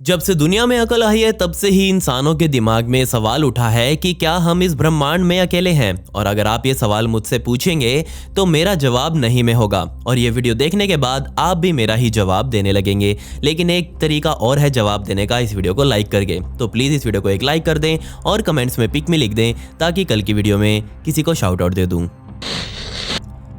जब से दुनिया में अकल आई है तब से ही इंसानों के दिमाग में सवाल उठा है कि क्या हम इस ब्रह्मांड में अकेले हैं। और अगर आप ये सवाल मुझसे पूछेंगे तो मेरा जवाब नहीं में होगा, और ये वीडियो देखने के बाद आप भी मेरा ही जवाब देने लगेंगे। लेकिन एक तरीका और है जवाब देने का, इस वीडियो को लाइक करके। तो प्लीज़ इस वीडियो को एक लाइक कर दें और कमेंट्स में पिक में लिख दें ताकि कल की वीडियो में किसी को शाउट आउट दे दूँ।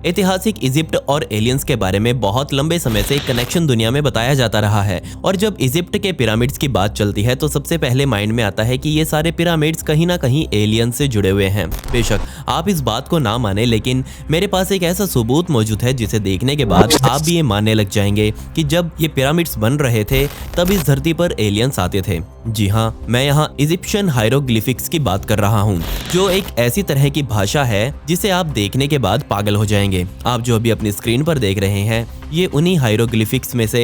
ऐतिहासिक इजिप्ट और एलियंस के बारे में बहुत लंबे समय से कनेक्शन दुनिया में बताया जाता रहा है, और जब इजिप्ट के पिरामिड्स की बात चलती है तो सबसे पहले माइंड में आता है कि ये सारे पिरामिड्स कहीं ना कहीं एलियंस से जुड़े हुए हैं। बेशक आप इस बात को ना माने, लेकिन मेरे पास एक ऐसा सबूत मौजूद है जिसे देखने के बाद आप भी ये मानने लग जाएंगे कि जब ये पिरामिड्स बन रहे थे तब इस धरती पर एलियंस आते थे। जी हाँ, मैं यहाँ इजिप्शियन हायरोग्लिफिक्स की बात कर रहा हूँ, जो एक ऐसी तरह की भाषा है जिसे आप देखने के बाद पागल हो जाएंगे। आप जो अभी अपनी स्क्रीन पर देख रहे हैं ये उन्हीं हायरोग्लिफिक्स में से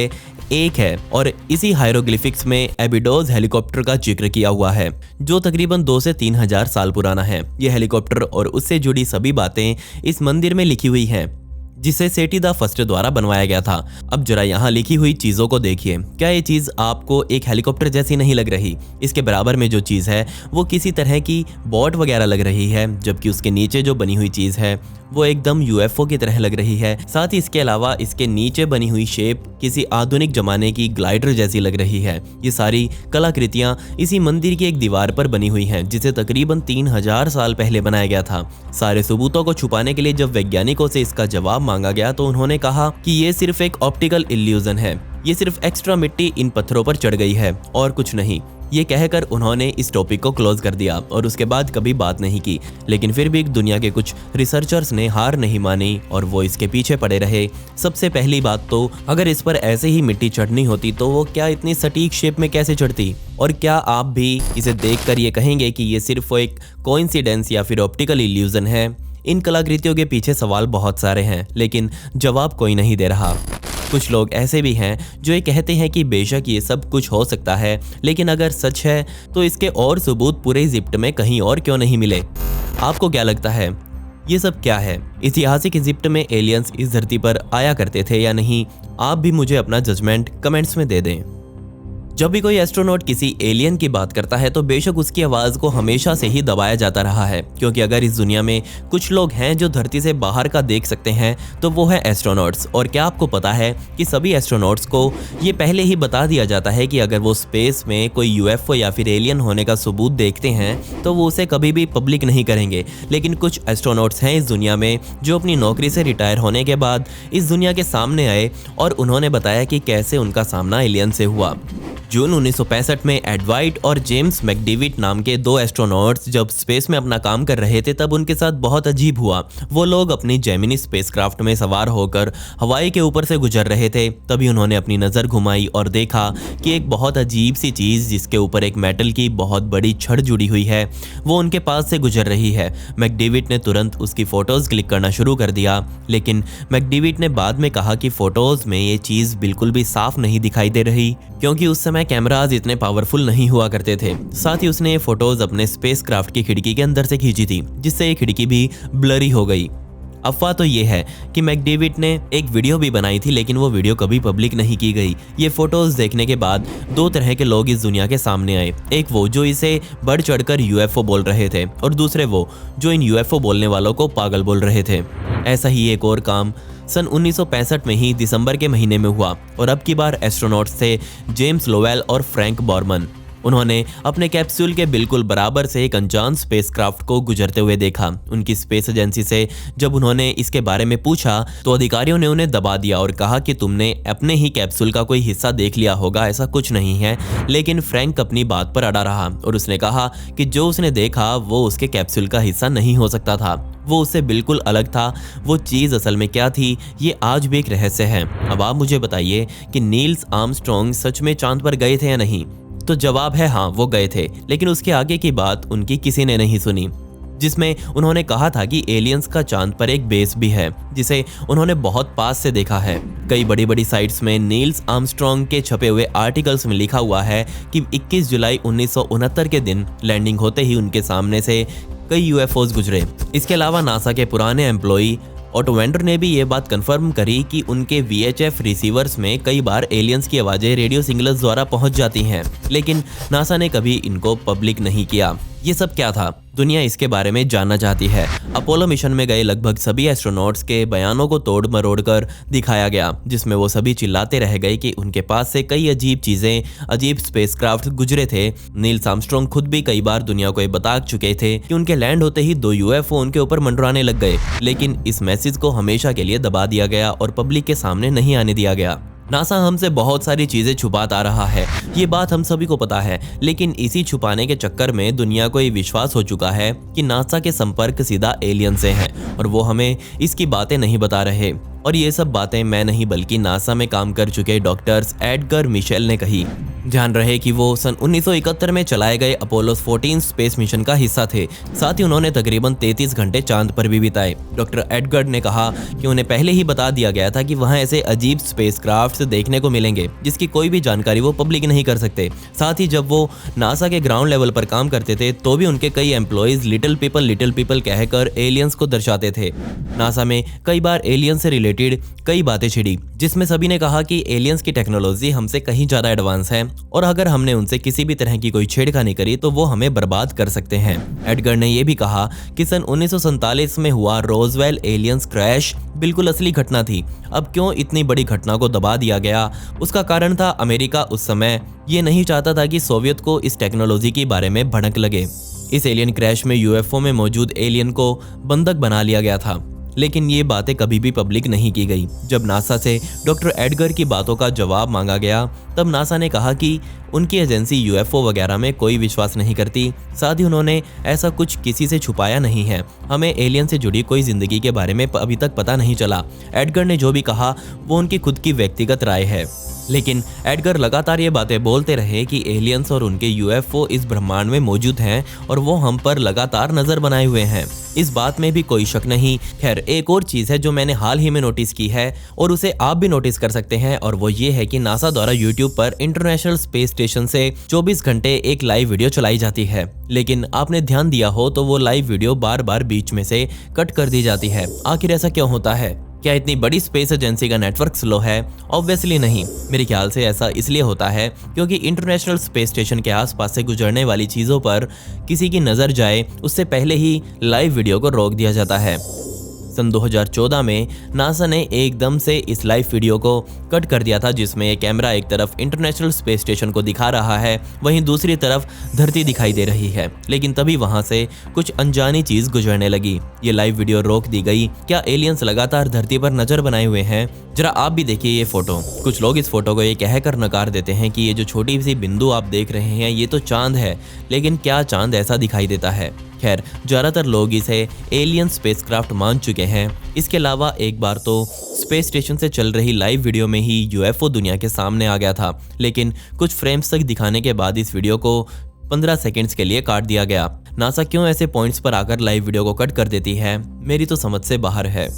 एक है, और इसी हायरोग्लिफिक्स में एबिडोस हेलीकॉप्टर का जिक्र किया हुआ है जो तकरीबन 2 से 3 हजार साल पुराना है। यह हेलीकॉप्टर और उससे जुड़ी सभी बातें इस मंदिर में लिखी हुई हैं जिसे सेटी द फर्स्ट द्वारा बनवाया गया था। अब जरा यहाँ लिखी हुई चीजों को देखिए। क्या ये चीज आपको एक हेलीकॉप्टर जैसी नहीं लग रही? इसके बराबर में जो चीज है वो किसी तरह की बोट वगैरह लग रही है, जबकि उसके नीचे जो बनी हुई चीज है वो एकदम यूएफओ की तरह लग रही है। साथ ही इसके अलावा इसके नीचे बनी हुई शेप किसी आधुनिक जमाने की ग्लाइडर जैसी लग रही है। ये सारी कलाकृतियां इसी मंदिर की एक दीवार पर बनी हुई हैं जिसे तकरीबन 3000 साल पहले बनाया गया था। सारे सबूतों को छुपाने के लिए जब वैज्ञानिकों से इसका जवाब मांगा गया तो उन्होंने कहा कि ये सिर्फ एक ऑप्टिकल इल्यूजन है, ये सिर्फ एक्स्ट्रा मिट्टी इन पत्थरों पर चढ़ गई है और कुछ नहीं। ये कहकर उन्होंने इस टॉपिक को क्लोज कर दिया और उसके बाद कभी बात नहीं की। लेकिन फिर भी दुनिया के कुछ रिसर्चर्स ने हार नहीं मानी और वो इसके पीछे पड़े रहे। सबसे पहली बात तो, अगर इस पर ऐसे ही मिट्टी चढ़नी होती तो वो क्या इतनी सटीक शेप में कैसे चढ़ती? और क्या आप भी इसे देखकर ये कहेंगे कि ये सिर्फ एक कोइंसिडेंस या फिर ऑप्टिकल इल्यूजन है? इन कलाकृतियों के पीछे सवाल बहुत सारे हैं, लेकिन जवाब कोई नहीं दे रहा। कुछ लोग ऐसे भी हैं जो ये कहते हैं कि बेशक ये सब कुछ हो सकता है, लेकिन अगर सच है तो इसके और सबूत पूरे इजिप्ट में कहीं और क्यों नहीं मिले? आपको क्या लगता है ये सब क्या है? ऐतिहासिक इजिप्ट में एलियंस इस धरती पर आया करते थे या नहीं? आप भी मुझे अपना जजमेंट कमेंट्स में दे दें। जब भी कोई एस्ट्रोनॉट किसी एलियन की बात करता है तो बेशक उसकी आवाज़ को हमेशा से ही दबाया जाता रहा है, क्योंकि अगर इस दुनिया में कुछ लोग हैं जो धरती से बाहर का देख सकते हैं तो वो है एस्ट्रोनॉट्स। और क्या आपको पता है कि सभी एस्ट्रोनॉट्स को ये पहले ही बता दिया जाता है कि अगर वो स्पेस में कोई यूएफओ या फिर एलियन होने का सबूत देखते हैं तो वो उसे कभी भी पब्लिक नहीं करेंगे। लेकिन कुछ एस्ट्रोनॉट्स हैं इस दुनिया में जो अपनी नौकरी से रिटायर होने के बाद इस दुनिया के सामने आए और उन्होंने बताया कि कैसे उनका सामना एलियन से हुआ। जून 1965 में एडवाइट और जेम्स मैकडेविट नाम के 2 एस्ट्रोनॉट्स जब स्पेस में अपना काम कर रहे थे तब उनके साथ बहुत अजीब हुआ। वो लोग अपनी जेमिनी स्पेसक्राफ्ट में सवार होकर हवाई के ऊपर से गुजर रहे थे। तभी उन्होंने अपनी नज़र घुमाई और देखा कि एक बहुत अजीब सी चीज़ जिसके ऊपर एक मेटल की बहुत बड़ी छड़ जुड़ी हुई है वो उनके पास से गुजर रही है। मैकडेविट ने तुरंत उसकी फ़ोटोज़ क्लिक करना शुरू कर दिया, लेकिन मैकडेविट ने बाद में कहा कि फ़ोटोज़ में ये चीज़ बिल्कुल भी साफ नहीं दिखाई दे रही, क्योंकि उस समय कैमराज इतने पावरफुल नहीं हुआ करते थे। साथ ही उसने ये फोटोज अपने स्पेसक्राफ्ट की खिड़की के अंदर से खींची थी, जिससे ये खिड़की भी ब्लरी हो गई। अफवाह तो ये है कि मैकडेविट ने एक वीडियो भी बनाई थी, लेकिन वो वीडियो कभी पब्लिक नहीं की गई। ये फोटोज देखने के बाद 2 तरह के लोग इस दुनिया के सामने आए। एक वो जो इसे बढ़ चढ़कर यूएफओ बोल रहे थे, और दूसरे वो जो इन यूएफओ बोलने वालों को पागल बोल रहे थे। ऐसा ही एक और काम सन 1965 में ही दिसंबर के महीने में हुआ, और अब की बार एस्ट्रोनॉट्स थे जेम्स लोवेल और फ्रैंक बॉर्मन। उन्होंने अपने कैप्सूल के बिल्कुल बराबर से एक अनजान स्पेसक्राफ्ट को गुजरते हुए देखा। उनकी स्पेस एजेंसी से जब उन्होंने इसके बारे में पूछा तो अधिकारियों ने उन्हें दबा दिया और कहा कि तुमने अपने ही कैप्सूल का कोई हिस्सा देख लिया होगा, ऐसा कुछ नहीं है। लेकिन फ्रैंक अपनी बात पर अड़ा रहा और उसने कहा कि जो उसने देखा वो उसके कैप्सूल का हिस्सा नहीं हो सकता था, वो उससे बिल्कुल अलग था। वो चीज़ असल में क्या थी ये आज भी एक रहस्य है। अब आप मुझे बताइए कि नील्स आर्मस्ट्रॉन्ग सच में चांद पर गए थे या नहीं? तो जवाब है हाँ, वो गए थे, लेकिन उसके आगे की बात उनकी किसी ने नहीं सुनी, जिसमें उन्होंने कहा था कि एलियंस का चांद पर एक बेस भी है जिसे उन्होंने बहुत पास से देखा है। कई बड़ी बड़ी साइट्स में नील्स आर्मस्ट्रॉन्ग के छपे हुए आर्टिकल्स में लिखा हुआ है कि 21 जुलाई 1969 के दिन लैंडिंग होते ही उनके सामने से कई यूएफओज गुजरे। इसके अलावा नासा के पुराने एम्प्लॉई ऑटो वेंडर ने भी ये बात कंफर्म करी कि उनके VHF रिसीवर्स में कई बार एलियंस की आवाजें रेडियो सिग्नल्स द्वारा पहुंच जाती हैं, लेकिन नासा ने कभी इनको पब्लिक नहीं किया। ये सब क्या था? दुनिया इसके बारे में जानना चाहती है। अपोलो मिशन में गए लगभग सभी एस्ट्रोनॉट्स के बयानों को तोड़ मरोड़ कर दिखाया गया, जिसमें वो सभी चिल्लाते रह गए कि उनके पास से कई अजीब चीजें, अजीब स्पेसक्राफ्ट गुजरे थे। नील आर्मस्ट्रांग खुद भी कई बार दुनिया को ये बता चुके थे कि उनके लैंड होते ही 2 UFO उनके ऊपर मंडराने लग गए, लेकिन इस मैसेज को हमेशा के लिए दबा दिया गया और पब्लिक के सामने नहीं आने दिया गया। नासा हमसे बहुत सारी चीजें छुपाता रहा है, ये बात हम सभी को पता है, लेकिन इसी छुपाने के चक्कर में दुनिया को ये विश्वास हो चुका है कि नासा के संपर्क सीधा एलियन से हैं और वो हमें इसकी बातें नहीं बता रहे। और ये सब बातें मैं नहीं बल्कि नासा में काम कर चुके डॉक्टर्स एडगर मिशेल ने कही। ध्यान रहे कि वो सन 1971 में चलाए गए अपोलो 14 स्पेस मिशन का हिस्सा थे। साथ ही उन्होंने तकरीबन 33 घंटे चांद पर भी बिताए। डॉक्टर एडगर ने कहा कि उन्हें पहले ही बता दिया गया था कि वहां ऐसे अजीब स्पेसक्राफ्ट्स देखने को मिलेंगे जिसकी कोई भी जानकारी वो पब्लिक नहीं कर सकते। साथ ही जब वो नासा के ग्राउंड लेवल पर काम करते थे तो भी उनके कई एम्प्लॉइज लिटिल पीपल कहकर एलियंस को दर्शाते थे। नासा में कई बार एलियंस से रिलेटेड कई बातें छिड़ी, जिसमें सभी ने कहा कि एलियंस की टेक्नोलॉजी हमसे कहीं ज्यादा एडवांस है और अगर हमने उनसे किसी भी तरह की कोई छेड़खानी करी तो वो हमें बर्बाद कर सकते हैं। एडगर ने यह भी कहा कि सन 1947 में हुआ रोजवेल एलियंस क्रैश बिल्कुल असली घटना थी। अब क्यों इतनी बड़ी घटना को दबा दिया गया? उसका कारण था अमेरिका उस समय ये नहीं चाहता था कि सोवियत को इस टेक्नोलॉजी के बारे में भनक लगे। इस एलियन क्रैश में UFO में मौजूद एलियन को बंधक बना लिया गया था, लेकिन ये बातें कभी भी पब्लिक नहीं की गई। जब नासा से डॉक्टर एडगर की बातों का जवाब मांगा गया तब नासा ने कहा कि उनकी एजेंसी UFO वगैरह में कोई विश्वास नहीं करती। साथ ही उन्होंने ऐसा कुछ किसी से छुपाया नहीं है। हमें एलियन से जुड़ी कोई जिंदगी के बारे में अभी तक पता नहीं चला। एडगर ने जो भी कहा वो उनकी खुद की व्यक्तिगत राय है, लेकिन एडगर लगातार ये बातें बोलते रहे कि एलियंस और उनके UFO इस ब्रह्मांड में मौजूद हैं और वो हम पर लगातार नजर बनाए हुए हैं। इस बात में भी कोई शक नहीं। खैर, एक और चीज है जो मैंने हाल ही में नोटिस की है और उसे आप भी नोटिस कर सकते हैं, और वो ये है कि नासा द्वारा YouTube पर इंटरनेशनल स्पेस स्टेशन से 24 घंटे एक लाइव वीडियो चलाई जाती है, लेकिन आपने ध्यान दिया हो तो वो लाइव वीडियो बार बार बीच में से कट कर दी जाती है। आखिर ऐसा क्यों होता है? क्या इतनी बड़ी स्पेस एजेंसी का नेटवर्क स्लो है? ऑब्वियसली नहीं। मेरे ख्याल से ऐसा इसलिए होता है क्योंकि इंटरनेशनल स्पेस स्टेशन के आसपास से गुजरने वाली चीज़ों पर किसी की नज़र जाए उससे पहले ही लाइव वीडियो को रोक दिया जाता है। सन 2014 में नासा ने एकदम से इस लाइव वीडियो को कट कर दिया था, जिसमें एक कैमरा एक तरफ इंटरनेशनल स्पेस स्टेशन को दिखा रहा है, वहीं दूसरी तरफ धरती दिखाई दे रही है। लेकिन तभी वहां से कुछ अनजानी चीज गुजरने लगी। ये लाइव वीडियो रोक दी गई। क्या एलियंस लगातार धरती पर नजर बनाए हुए हैं? जरा आप भी देखिए ये फोटो। कुछ लोग इस फोटो को ये कहकर नकार देते हैं कि ये जो छोटी सी बिंदु आप देख रहे हैं ये तो चांद है, लेकिन क्या चांद ऐसा दिखाई देता है? खैर, ज्यादातर लोग इसे एलियन स्पेसक्राफ्ट मान चुके हैं। इसके अलावा एक बार तो स्पेस स्टेशन से चल रही लाइव वीडियो में ही UFO दुनिया के सामने आ गया था, लेकिन कुछ फ्रेम्स तक दिखाने के बाद इस वीडियो को 15 सेकंड्स के लिए काट दिया गया। नासा क्यों ऐसे पॉइंट्स पर आकर लाइव वीडियो को कट कर देती है, मेरी तो समझ से बाहर है।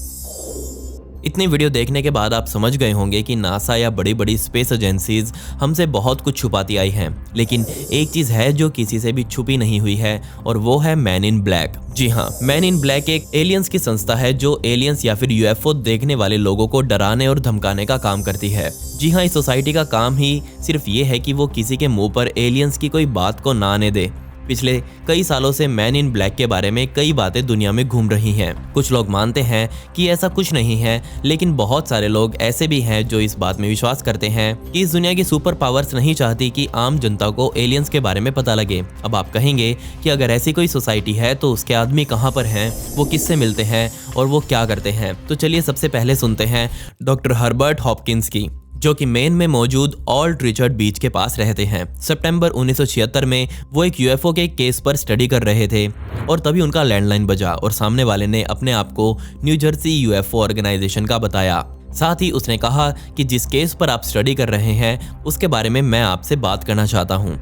इतनी वीडियो देखने के बाद आप समझ गए होंगे कि नासा या बड़ी बड़ी स्पेस एजेंसीज हमसे बहुत कुछ छुपाती आई हैं, लेकिन एक चीज है जो किसी से भी छुपी नहीं हुई है, और वो है मैन इन ब्लैक। जी हाँ, मैन इन ब्लैक एक एलियंस की संस्था है जो एलियंस या फिर UFO देखने वाले लोगों को डराने और धमकाने का काम करती है। जी हाँ, इस सोसाइटी का काम ही सिर्फ ये है कि वो किसी के मुंह पर एलियंस की कोई बात को ना आने दे। पिछले कई सालों से मैन इन ब्लैक के बारे में कई बातें दुनिया में घूम रही हैं। कुछ लोग मानते हैं कि ऐसा कुछ नहीं है, लेकिन बहुत सारे लोग ऐसे भी हैं जो इस बात में विश्वास करते हैं कि इस दुनिया की सुपर पावर्स नहीं चाहती कि आम जनता को एलियंस के बारे में पता लगे। अब आप कहेंगे कि अगर ऐसी कोई सोसाइटी है तो उसके आदमी कहाँ पर हैं, वो किससे मिलते हैं और वो क्या करते हैं? तो चलिए सबसे पहले सुनते हैं डॉक्टर हर्बर्ट हॉपकिंस की, जो कि मेन में मौजूद ऑल्ट रिचर्ड बीच के पास रहते हैं। सितंबर 1976 में वो एक UFO के केस पर स्टडी कर रहे थे और तभी उनका लैंडलाइन बजा और सामने वाले ने अपने आप को न्यू जर्सी UFO ऑर्गेनाइजेशन का बताया। साथ ही उसने कहा कि जिस केस पर आप स्टडी कर रहे हैं उसके बारे में मैं आपसे बात करना चाहता हूँ।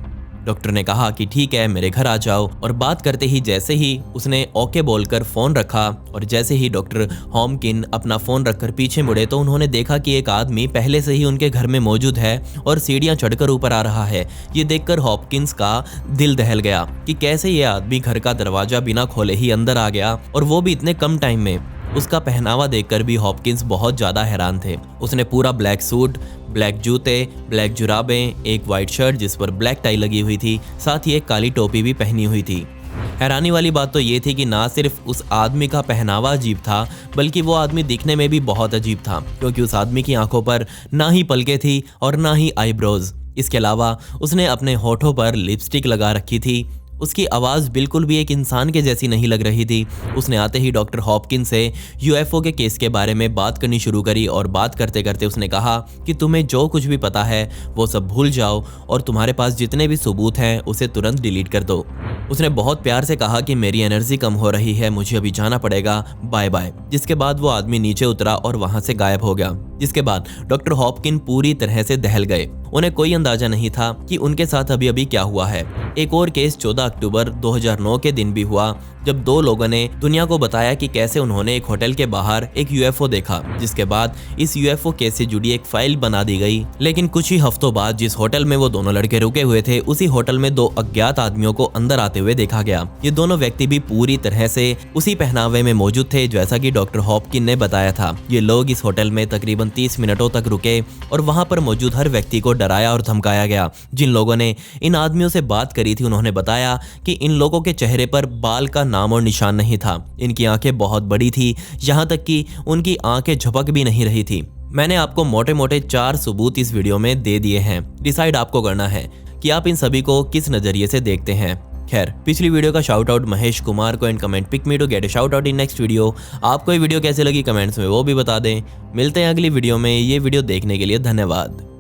डॉक्टर ने कहा कि ठीक है, मेरे घर आ जाओ, और बात करते ही जैसे ही उसने ओके बोलकर फोन रखा और जैसे ही डॉक्टर हॉपकिन अपना फोन रखकर पीछे मुड़े तो उन्होंने देखा कि एक आदमी पहले से ही उनके घर में मौजूद है और सीढ़ियां चढ़कर ऊपर आ रहा है। ये देखकर हॉपकिंस का दिल दहल गया कि कैसे ये आदमी घर का दरवाजा बिना खोले ही अंदर आ गया, और वो भी इतने कम टाइम में। उसका पहनावा देखकर भी हॉपकिंस बहुत ज़्यादा हैरान थे। उसने पूरा ब्लैक सूट, ब्लैक जूते, ब्लैक जुराबें, एक वाइट शर्ट जिस पर ब्लैक टाई लगी हुई थी, साथ ही एक काली टोपी भी पहनी हुई थी। हैरानी वाली बात तो ये थी कि ना सिर्फ उस आदमी का पहनावा अजीब था, बल्कि वो आदमी दिखने में भी बहुत अजीब था, क्योंकि उस आदमी की आंखों पर ना ही पलकें थी और ना ही आईब्रोज। इसके अलावा उसने अपने होठों पर लिपस्टिक लगा रखी थी। उसकी आवाज़ बिल्कुल भी एक इंसान के जैसी नहीं लग रही थी। उसने आते ही डॉक्टर हॉपकिंस से यूएफओ के केस के बारे में बात करनी शुरू करी और बात करते करते उसने कहा कि तुम्हें जो कुछ भी पता है वो सब भूल जाओ और तुम्हारे पास जितने भी सबूत हैं उसे तुरंत डिलीट कर दो। उसने बहुत प्यार से कहा कि मेरी एनर्जी कम हो रही है, मुझे अभी जाना पड़ेगा, बाय बाय। जिसके बाद वो आदमी नीचे उतरा और वहां से गायब हो गया। जिसके बाद डॉक्टर हॉपकिन पूरी तरह से दहल गए। उन्हें कोई अंदाजा नहीं था कि उनके साथ अभी अभी क्या हुआ है। एक और केस 14 अक्टूबर 2009 के दिन भी हुआ, जब दो लोगों ने दुनिया को बताया कि कैसे उन्होंने एक होटल के बाहर एक यूएफओ देखा। जिसके बाद इस यूएफओ केस से जुड़ी एक फाइल बना दी गई। लेकिन कुछ ही हफ्तों बाद जिस होटल में वो दोनों लड़के रुके हुए थे, उसी होटल में दो अज्ञात आदमियों को अंदर आते हुए देखा गया। ये दोनों व्यक्ति भी पूरी तरह से उसी पहनावे में मौजूद थे जैसा कि डॉक्टर हॉपकिन ने बताया था। ये लोग इस होटल में तकरीबन 30 मिनटों तक रुके और वहां पर मौजूद हर व्यक्ति को डराया और धमकाया गया। जिन लोगों ने इन आदमियों से बात करी थी उन्होंने बताया कि इन लोगों के चेहरे पर बाल का नाम और निशान नहीं था। इनकी आंखें बहुत बड़ी थी, यहाँ तक कि उनकी आंखें झपक भी नहीं रही थी। मैंने आपको मोटे मोटे 4 सबूत इस वीडियो में दे दिए हैं। डिसाइड आपको करना है कि आप इन सभी को किस नजरिए से देखते हैं। खैर, पिछली वीडियो का शाउट आउट महेश कुमार को, in comment pick me to get a shout out in next video. आपको ये वीडियो कैसे लगी कमेंट्स में वो भी बता दें। मिलते हैं अगली वीडियो में। ये वीडियो देखने के लिए धन्यवाद।